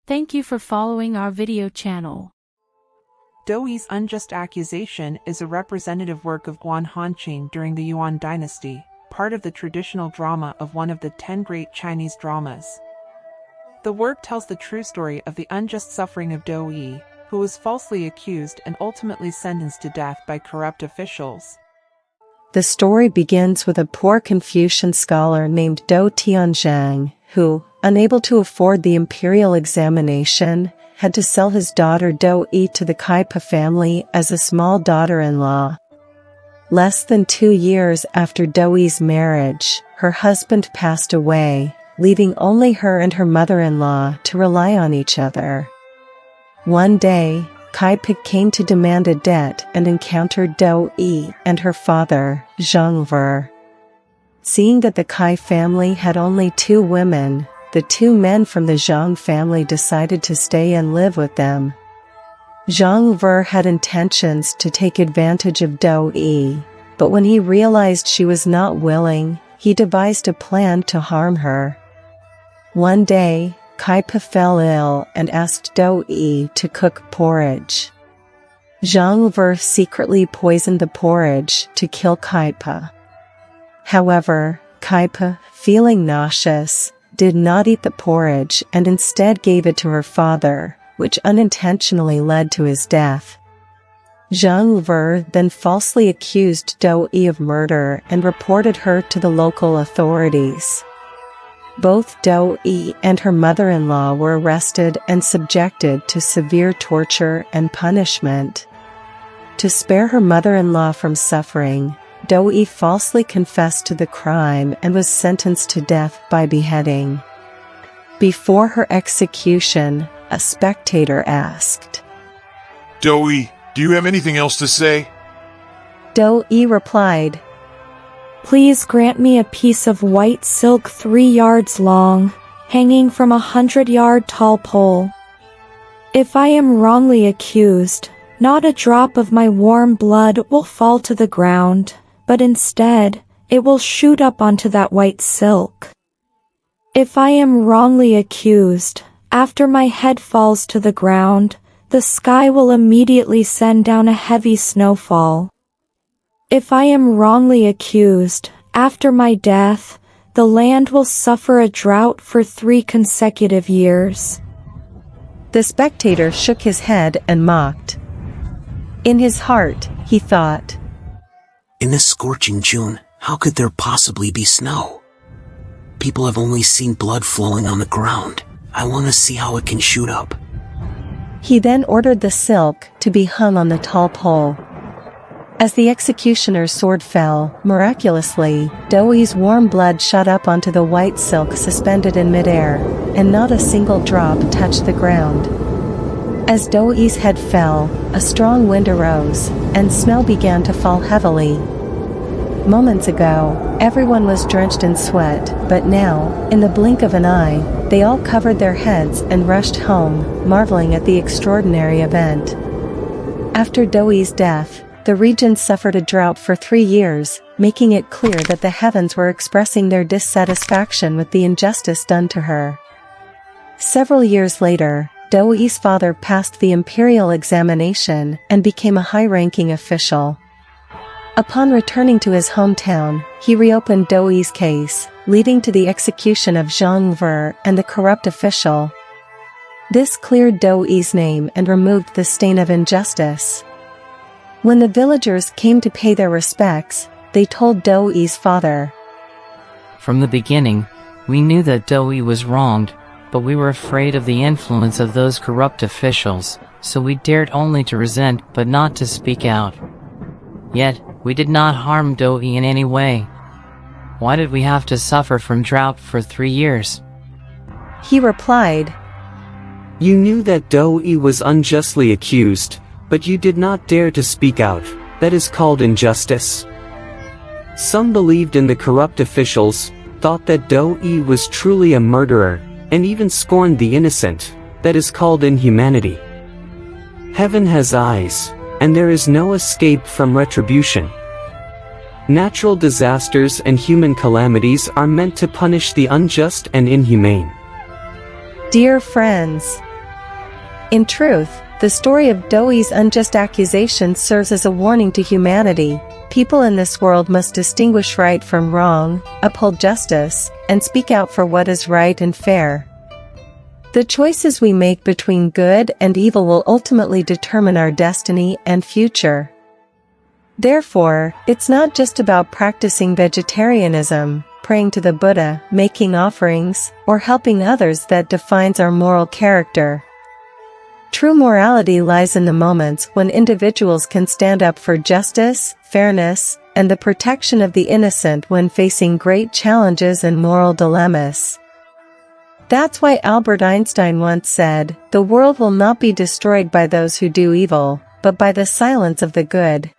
Thank you for following our video channel. Dou E's Unjust Accusation is a representative work of Guan Hanqing during the Yuan dynasty, part of the traditional drama of one of the 10 great Chinese dramas. The work tells the true story of the unjust suffering of Dou E, who was falsely accused and ultimately sentenced to death by corrupt officials. The story begins with a poor Confucian scholar named Dou Tianzhang, who, unable to afford the imperial examination, had to sell his daughter Dou E to the Kaipa family as a small daughter-in-law. Less than 2 years after Dou E's marriage, her husband passed away, leaving only her and her mother-in-law to rely on each other. One day, Kaipa came to demand a debt and encountered Dou E and her father, Zhang Ver. Seeing that the Kai family had only 2 women, the 2 men from the Zhang family decided to stay and live with them. Zhang Ver had intentions to take advantage of Dou E, but when he realized she was not willing, he devised a plan to harm her. One day, Kaipa fell ill and asked Dou E to cook porridge. Zhang Ver secretly poisoned the porridge to kill Kaipa. However, Kaipa, feeling nauseous, did not eat the porridge and instead gave it to her father, which unintentionally led to his death. Zhang Ver then falsely accused Dou E of murder and reported her to the local authorities. Both Dou E and her mother-in-law were arrested and subjected to severe torture and punishment. To spare her mother-in-law from suffering, Dou E falsely confessed to the crime and was sentenced to death by beheading. Before her execution, a spectator asked, Dou E, do you have anything else to say? Dou E replied, Please grant me a piece of white silk 3 yards long, hanging from a 100-yard tall pole. If I am wrongly accused, not a drop of my warm blood will fall to the ground, but instead, it will shoot up onto that white silk. If I am wrongly accused, after my head falls to the ground, the sky will immediately send down a heavy snowfall. If I am wrongly accused, after my death, the land will suffer a drought for 3 consecutive years. The spectator shook his head and mocked. In his heart, he thought, In this scorching June, how could there possibly be snow? People have only seen blood flowing on the ground. I want to see how it can shoot up. He then ordered the silk to be hung on the tall pole. As the executioner's sword fell, miraculously, Dou E's warm blood shot up onto the white silk suspended in midair, and not a single drop touched the ground. As Dou E's head fell, a strong wind arose, and snow began to fall heavily. Moments ago, everyone was drenched in sweat, but now, in the blink of an eye, they all covered their heads and rushed home, marveling at the extraordinary event. After Dou E's death, the region suffered a drought for 3 years, making it clear that the heavens were expressing their dissatisfaction with the injustice done to her. Several years later, Dou E's father passed the imperial examination and became a high-ranking official. Upon returning to his hometown, he reopened Dou E's case, leading to the execution of Zhang Ver and the corrupt official. This cleared Dou E's name and removed the stain of injustice. When the villagers came to pay their respects, they told Dou E's father, From the beginning, we knew that Dou E was wronged, but we were afraid of the influence of those corrupt officials, so we dared only to resent but not to speak out. Yet, we did not harm Dou E in any way. Why did we have to suffer from drought for 3 years? He replied, You knew that Dou E was unjustly accused, but you did not dare to speak out. That is called injustice. Some believed in the corrupt officials, thought that Dou E was truly a murderer, and even scorned the innocent. That is called inhumanity. Heaven has eyes, and there is no escape from retribution. Natural disasters and human calamities are meant to punish the unjust and inhumane. Dear friends, In truth, the story of Dou E's unjust accusation serves as a warning to humanity. People in this world must distinguish right from wrong, uphold justice, and speak out for what is right and fair. The choices we make between good and evil will ultimately determine our destiny and future. Therefore, it's not just about practicing vegetarianism, praying to the Buddha, making offerings, or helping others that defines our moral character. True morality lies in the moments when individuals can stand up for justice, fairness, and the protection of the innocent when facing great challenges and moral dilemmas. That's why Albert Einstein once said, "The world will not be destroyed by those who do evil, but by the silence of the good."